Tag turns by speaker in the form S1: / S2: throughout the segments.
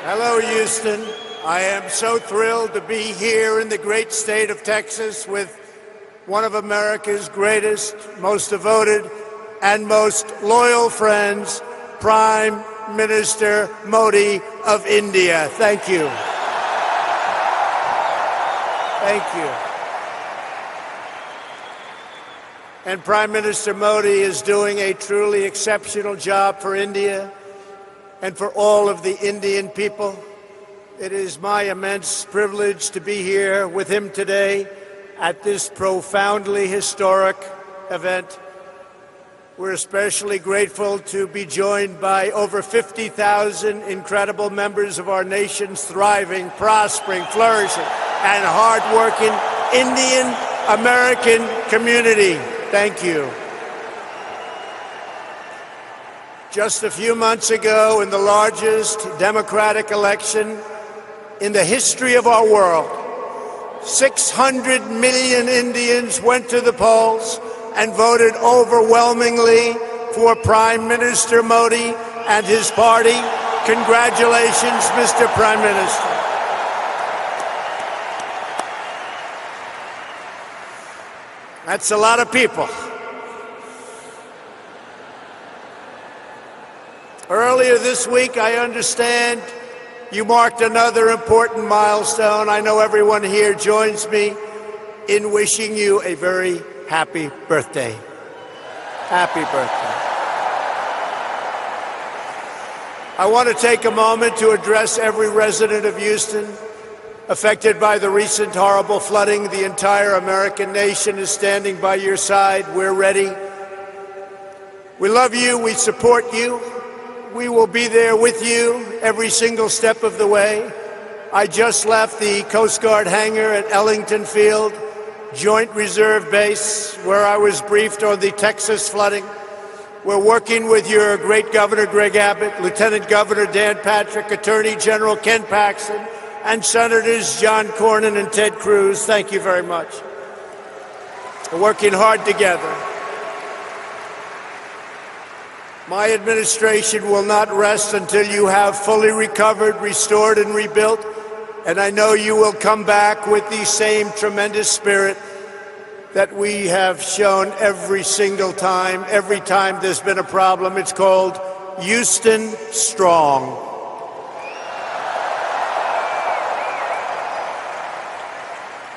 S1: Hello, Houston. I am so thrilled to be here in the great state of Texas with one of America's greatest, most devoted, and most loyal friends, Prime Minister Modi of India. Thank you. Thank you. And Prime Minister Modi is doing a truly exceptional job for India and for all of the Indian people. It is my immense privilege to be here with him today at this profoundly historic event. We're especially grateful to be joined by over 50,000 incredible members of our nation's thriving, prospering, flourishing, and hardworking Indian American community. Thank you. Just a few months ago, in the largest democratic election in the history of our world, 600 million Indians went to the polls and voted overwhelmingly for Prime Minister Modi and his party. Congratulations, Mr. Prime Minister. That's a lot of people. Earlier this week, I understand you marked another important milestone. I know everyone here joins me in wishing you a very happy birthday. Happy birthday. I want to take a moment to address every resident of Houston affected by the recent horrible flooding. The entire American nation is standing by your side. We're ready. We love you. We support you. We will be there with you every single step of the way. I just left the Coast Guard hangar at Ellington Field, Joint Reserve Base, where I was briefed on the Texas flooding. We're working with your great Governor Greg Abbott, Lieutenant Governor Dan Patrick, Attorney General Ken Paxton, and Senators John Cornyn and Ted Cruz. Thank you very much. We're working hard together. My administration will not rest until you have fully recovered, restored, and rebuilt. And I know you will come back with the same tremendous spirit that we have shown every single time. Every time there's been a problem, it's called Houston Strong.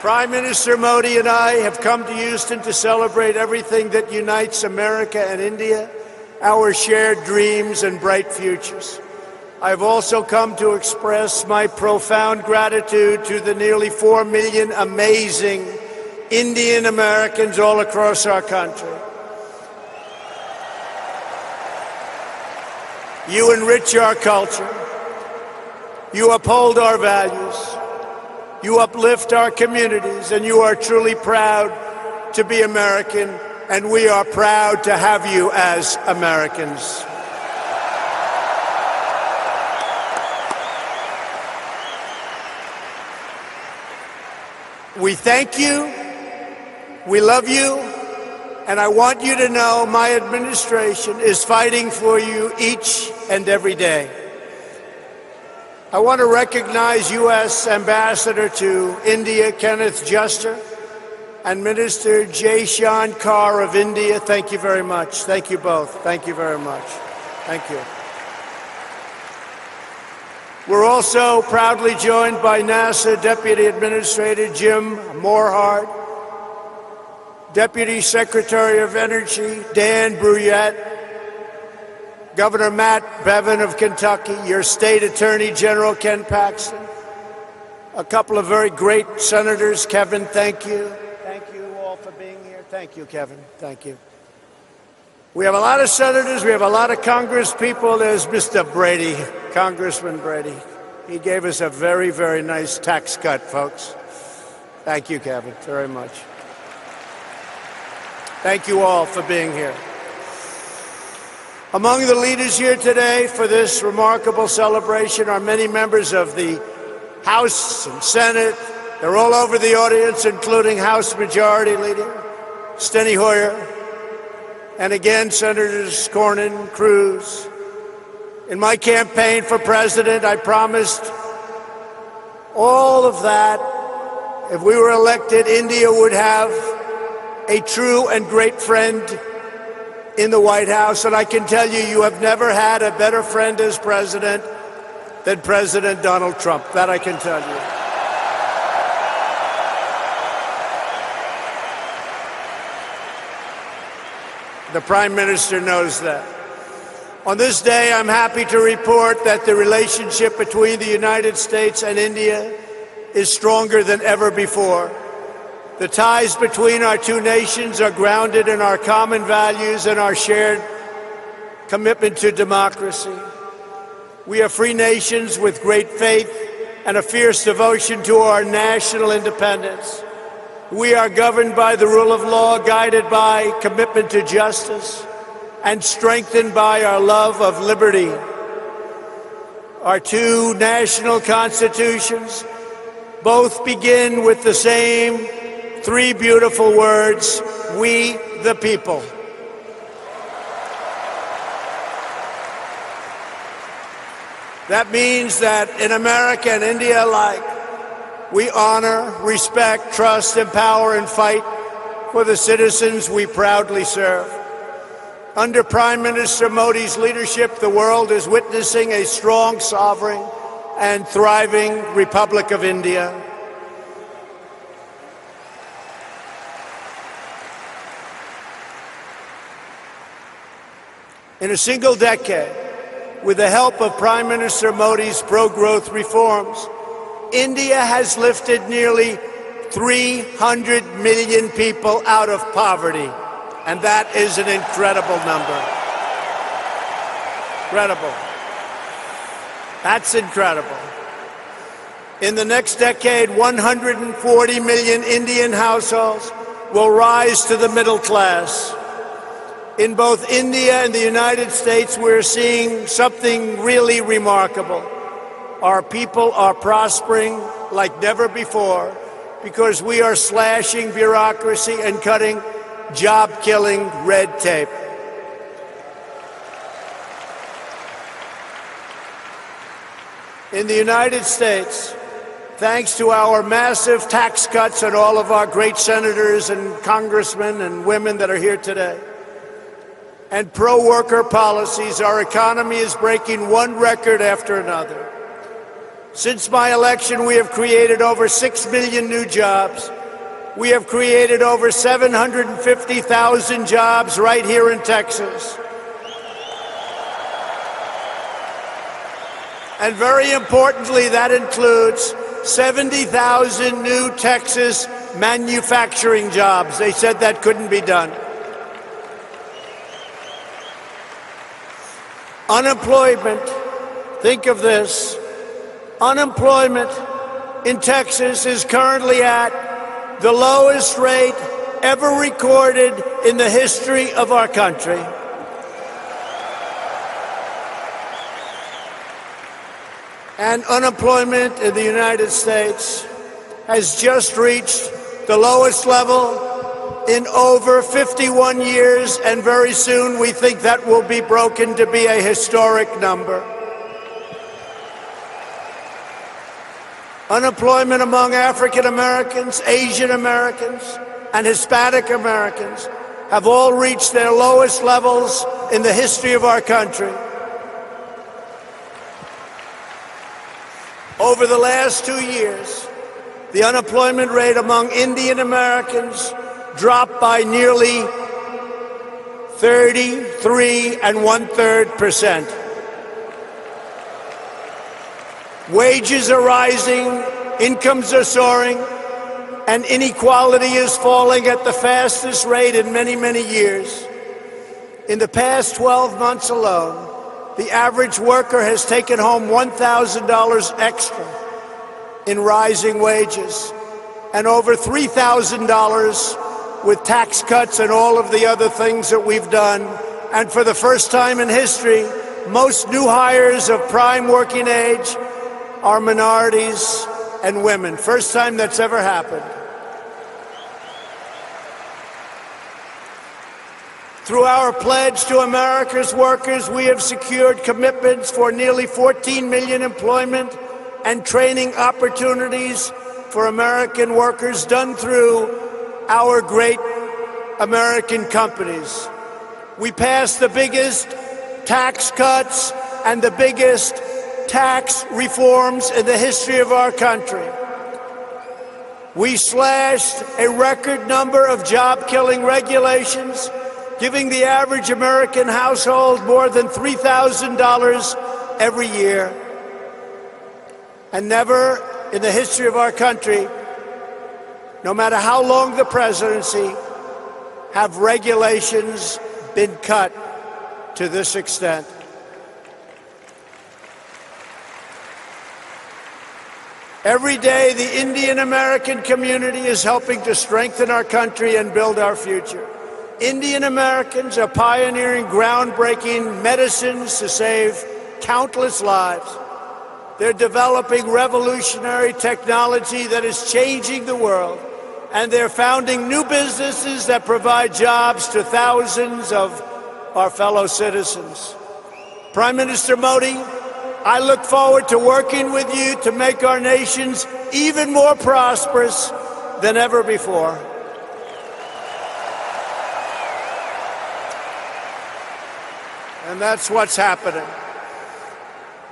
S1: Prime Minister Modi and I have come to Houston to celebrate everything that unites America and India, our shared dreams and bright futures. I've also come to express my profound gratitude to the nearly 4 million amazing Indian Americans all across our country. You enrich our culture. You uphold our values. You uplift our communities, and you are truly proud to be American, and we are proud to have you as Americans. We thank you, we love you, and I want you to know my administration is fighting for you each and every day. I want to recognize U.S. Ambassador to India, Kenneth Juster, and Minister Jaishankar Kaur of India. Thank you very much. Thank you both. Thank you very much. Thank you. We're also proudly joined by NASA Deputy Administrator Jim Morehart, Deputy Secretary of Energy Dan Brouillette, Governor Matt Bevin of Kentucky, your State Attorney General Ken Paxton, a couple of very great senators. Kevin, thank you. Thank you all for being here. Thank you, Kevin. Thank you. We have a lot of senators. We have a lot of Congress people. There's Mr. Brady, Congressman Brady. He gave us a very, very nice tax cut, folks. Thank you, Kevin, very much. Thank you all for being here. Among the leaders here today for this remarkable celebration are many members of the House and Senate. They're all over the audience, including House Majority Leader Steny Hoyer, and again, Senators Cornyn, Cruz, In my campaign for president, I promised all of that. If we were elected, India would have a true and great friend in the White House. And I can tell you, you have never had a better friend as president than President Donald Trump. That I can tell you. The Prime Minister knows that. On this day, I'm happy to report that the relationship between the United States and India is stronger than ever before. The ties between our two nations are grounded in our common values and our shared commitment to democracy. We are free nations with great faith and a fierce devotion to our national independence. We are governed by the rule of law, guided by commitment to justice, and strengthened by our love of liberty. Our two national constitutions both begin with the same three beautiful words: we the people. That means that in America and India alike, we honor, respect, trust, empower, and fight for the citizens we proudly serve. Under Prime Minister Modi's leadership, the world is witnessing a strong, sovereign, and thriving Republic of India. In a single decade, with the help of Prime Minister Modi's pro-growth reforms, India has lifted nearly 300 million people out of poverty. And that is an incredible number. Incredible. That's incredible. In the next decade, 140 million Indian households will rise to the middle class. In both India and the United States, we're seeing something really remarkable. Our people are prospering like never before because we are slashing bureaucracy and cutting job-killing red tape. In the United States, thanks to our massive tax cuts and all of our great senators and congressmen and women that are here today, and pro-worker policies, our economy is breaking one record after another. Since my election, we have created over 6 million new jobs. We have created over 750,000 jobs right here in Texas. And very importantly, that includes 70,000 new Texas manufacturing jobs. They said that couldn't be done. Unemployment, think of this, unemployment in Texas is currently at the lowest rate ever recorded in the history of our country. And unemployment in the United States has just reached the lowest level in over 51 years, and very soon we think that will be broken to be a historic number. Unemployment among African Americans, Asian Americans, and Hispanic Americans have all reached their lowest levels in the history of our country. Over the last 2 years, the unemployment rate among Indian Americans dropped by nearly 33 1/3%. Wages are rising, incomes are soaring, and inequality is falling at the fastest rate in many, many years. In the past 12 months alone, the average worker has taken home $1,000 extra in rising wages, and over $3,000 with tax cuts and all of the other things that we've done. And for the first time in history, most new hires of prime working age are minorities and women. First time that's ever happened. Through our pledge to America's workers, we have secured commitments for nearly 14 million employment and training opportunities for American workers done through our great American companies. We passed the biggest tax cuts and the biggest tax reforms in the history of our country. We slashed a record number of job-killing regulations, giving the average American household more than $3,000 every year. And never in the history of our country, no matter how long the presidency, have regulations been cut to this extent. Every day, the Indian American community is helping to strengthen our country and build our future. Indian Americans are pioneering groundbreaking medicines to save countless lives. They're developing revolutionary technology that is changing the world, and they're founding new businesses that provide jobs to thousands of our fellow citizens. Prime Minister Modi, I look forward to working with you to make our nations even more prosperous than ever before. And that's what's happening.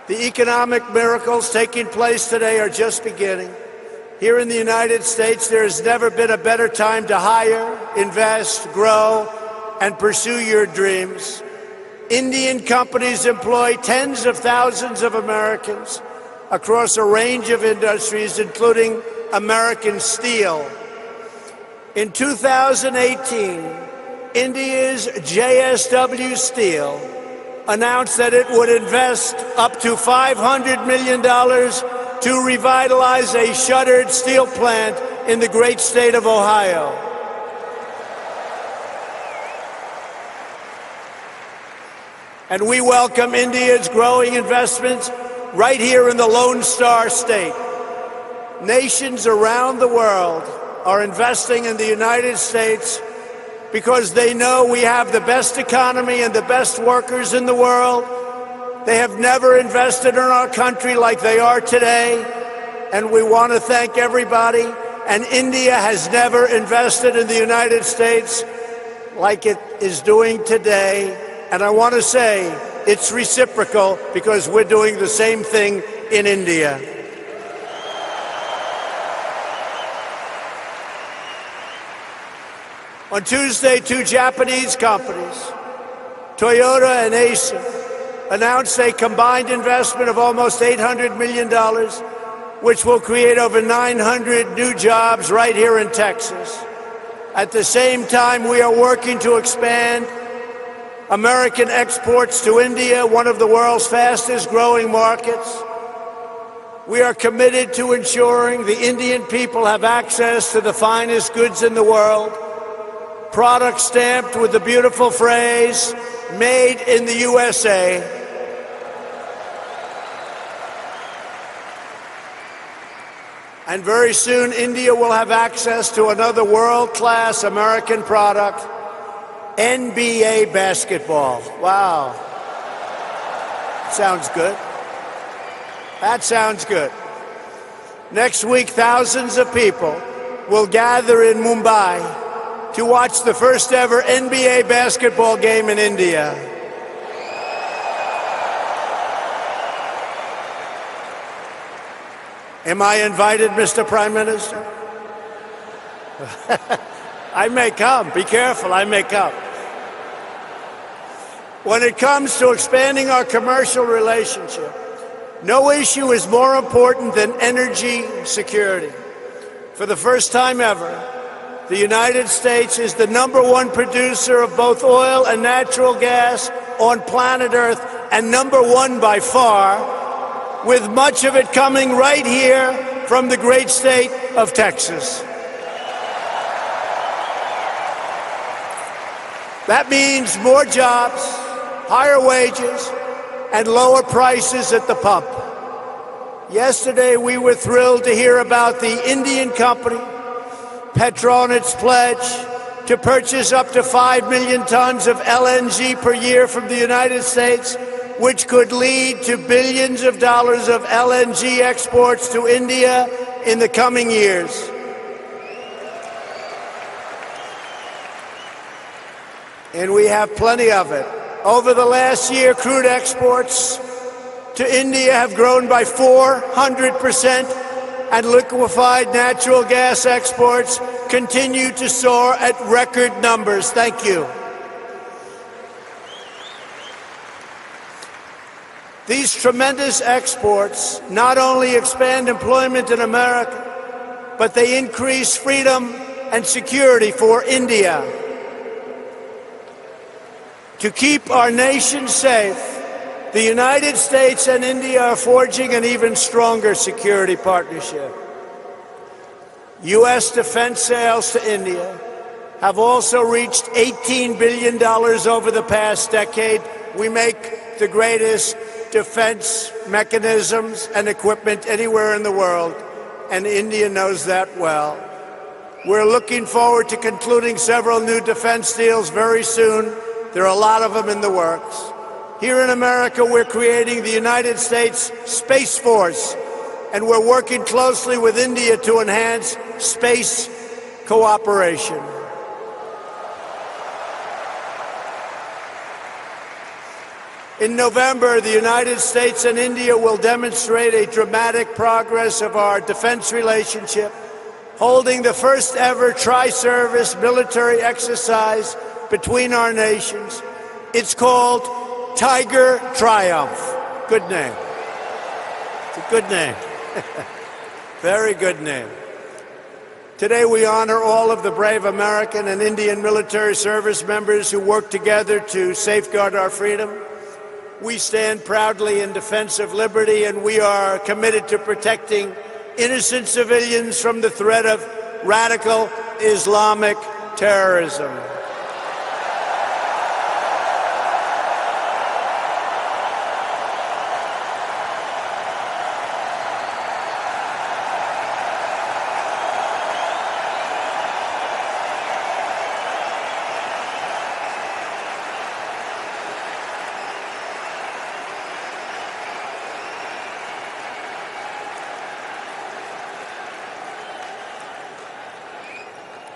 S1: The economic miracles taking place today are just beginning. Here in the United States, there has never been a better time to hire, invest, grow, and pursue your dreams. Indian companies employ tens of thousands of Americans across a range of industries, including American steel. In 2018, India's JSW Steel announced that it would invest up to $500 million to revitalize a shuttered steel plant in the great state of Ohio. And we welcome India's growing investments right here in the Lone Star State. Nations around the world are investing in the United States because they know we have the best economy and the best workers in the world. They have never invested in our country like they are today, and we want to thank everybody. And India has never invested in the United States like it is doing today. And I want to say it's reciprocal because we're doing the same thing in India. On Tuesday, two Japanese companies, Toyota and Acer, announced a combined investment of almost $800 million, which will create over 900 new jobs right here in Texas. At the same time, we are working to expand American exports to India, one of the world's fastest growing markets. We are committed to ensuring the Indian people have access to the finest goods in the world, products stamped with the beautiful phrase, "Made in the USA." And very soon, India will have access to another world-class American product, NBA basketball. Wow. Sounds good. That sounds good. Next week, thousands of people will gather in Mumbai to watch the first ever NBA basketball game in India. Am I invited, Mr. Prime Minister? I may come. Be careful, I may come. When it comes to expanding our commercial relationship, no issue is more important than energy security. For the first time ever, the United States is the #1 producer of both oil and natural gas on planet Earth, and #1 by far, with much of it coming right here from the great state of Texas. That means more jobs, higher wages, and lower prices at the pump. Yesterday, we were thrilled to hear about the Indian company Petronet's pledge to purchase up to 5 million tons of LNG per year from the United States, which could lead to billions of dollars of LNG exports to India in the coming years. And we have plenty of it. Over the last year, crude exports to India have grown by 400%, and liquefied natural gas exports continue to soar at record numbers. Thank you. These tremendous exports not only expand employment in America, but they increase freedom and security for India. To keep our nation safe, the United States and India are forging an even stronger security partnership. U.S. defense sales to India have also reached $18 billion over the past decade. We make the greatest defense mechanisms and equipment anywhere in the world, and India knows that well. We're looking forward to concluding several new defense deals very soon. There are a lot of them in the works. Here in America, we're creating the United States Space Force, and we're working closely with India to enhance space cooperation. In November, the United States and India will demonstrate a dramatic progress of our defense relationship, holding the first ever tri-service military exercise between our nations. It's called Tiger Triumph. Good name. It's a good name. Very good name. Today we honor all of the brave American and Indian military service members who work together to safeguard our freedom. We stand proudly in defense of liberty, and we are committed to protecting innocent civilians from the threat of radical Islamic terrorism.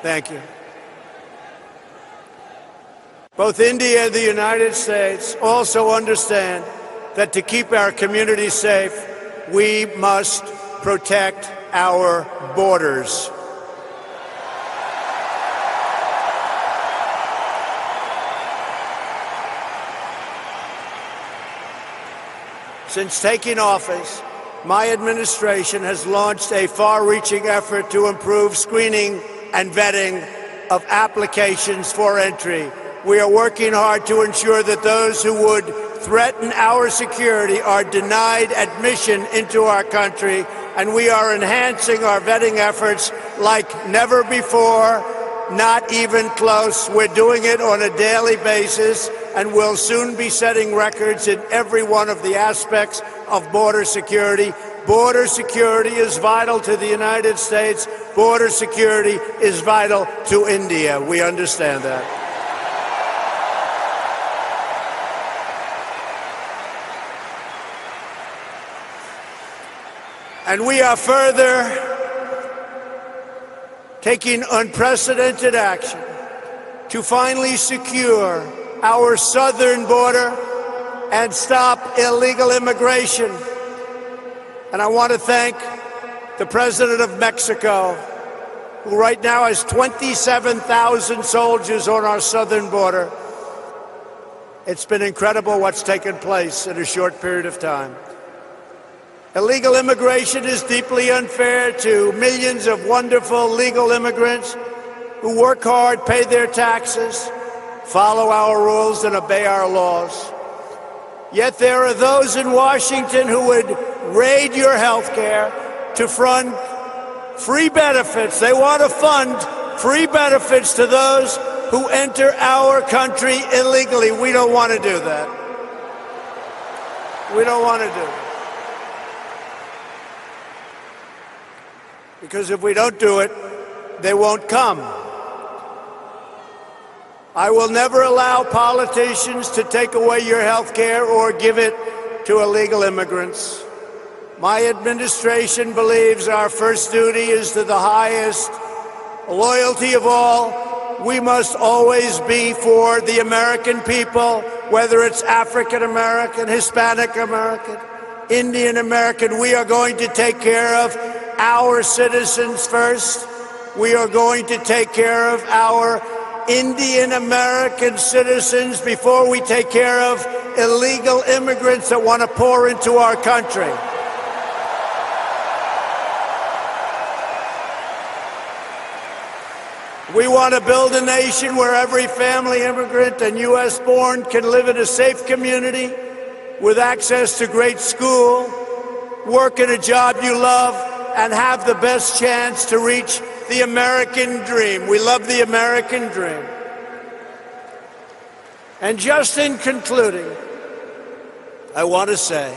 S1: Thank you. Both India and the United States also understand that to keep our communities safe, we must protect our borders. Since taking office, my administration has launched a far-reaching effort to improve screening and vetting of applications for entry. We are working hard to ensure that those who would threaten our security are denied admission into our country, and we are enhancing our vetting efforts like never before, not even close. We're doing it on a daily basis, and we'll soon be setting records in every one of the aspects of border security. Border security is vital to the United States. Border security is vital to India. We understand that. And we are further taking unprecedented action to finally secure our southern border and stop illegal immigration. And I want to thank the President of Mexico, who right now has 27,000 soldiers on our southern border. It's been incredible what's taken place in a short period of time. Illegal immigration is deeply unfair to millions of wonderful legal immigrants who work hard, pay their taxes, follow our rules, and obey our laws. Yet there are those in Washington who would raid your health care to fund free benefits. They want to fund free benefits to those who enter our country illegally. We don't want to do that. We don't want to do it. Because if we don't do it, they won't come. I will never allow politicians to take away your health care or give it to illegal immigrants. My administration believes our first duty is to the highest loyalty of all. We must always be for the American people, whether it's African American, Hispanic American, Indian American. We are going to take care of our citizens first. We are going to take care of our Indian American citizens before we take care of illegal immigrants that want to pour into our country. We want to build a nation where every family immigrant and U.S. born can live in a safe community with access to great school, work in a job you love, and have the best chance to reach the American dream. We love the American dream. And just in concluding, I want to say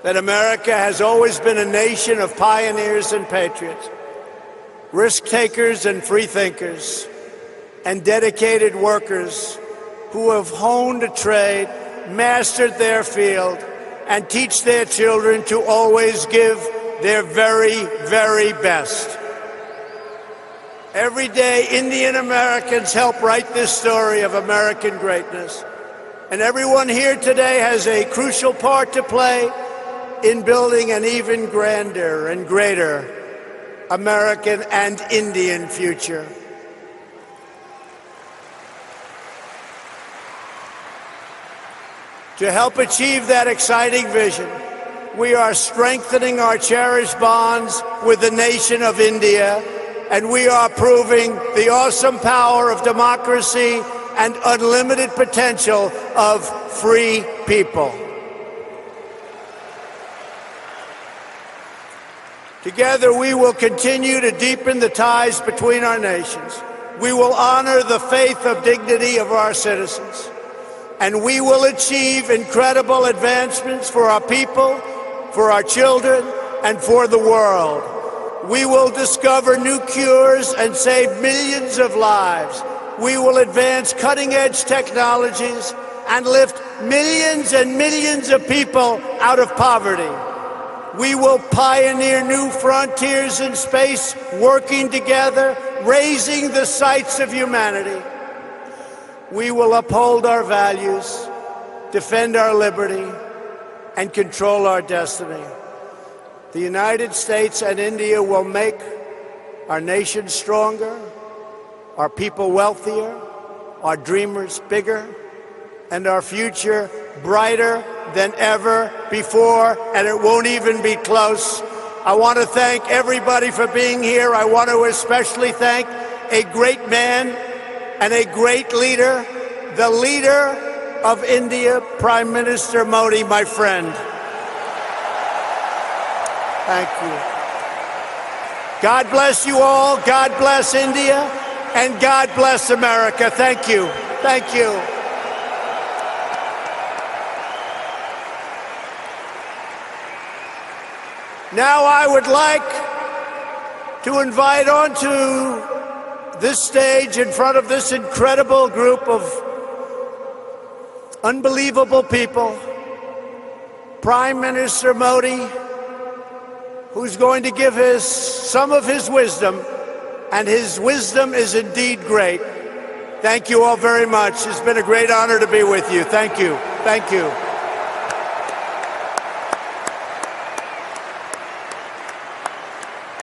S1: that America has always been a nation of pioneers and patriots, risk-takers and free-thinkers, and dedicated workers who have honed a trade, mastered their field, and teach their children to always give their very, very best. Every day, Indian Americans help write this story of American greatness. And everyone here today has a crucial part to play in building an even grander and greater American and Indian future. To help achieve that exciting vision, we are strengthening our cherished bonds with the nation of India, and we are proving the awesome power of democracy and unlimited potential of free people. Together, we will continue to deepen the ties between our nations. We will honor the faith of dignity of our citizens, and we will achieve incredible advancements for our people, for our children, and for the world. We will discover new cures and save millions of lives. We will advance cutting-edge technologies and lift millions and millions of people out of poverty. We will pioneer new frontiers in space, working together, raising the sights of humanity. We will uphold our values, defend our liberty, and control our destiny. The United States and India will make our nation stronger, our people wealthier, our dreamers bigger, and our future brighter than ever before, and it won't even be close. I want to thank everybody for being here. I want to especially thank a great man and a great leader, the leader of India, Prime Minister Modi, my friend. Thank you. God bless you all. God bless India. And God bless America. Thank you. Thank you. Now I would like to invite onto this stage in front of this incredible group of unbelievable people, Prime Minister Modi, who's going to give some of his wisdom, and his wisdom is indeed great. Thank you all very much. It's been a great honor to be with you. Thank you. Thank you.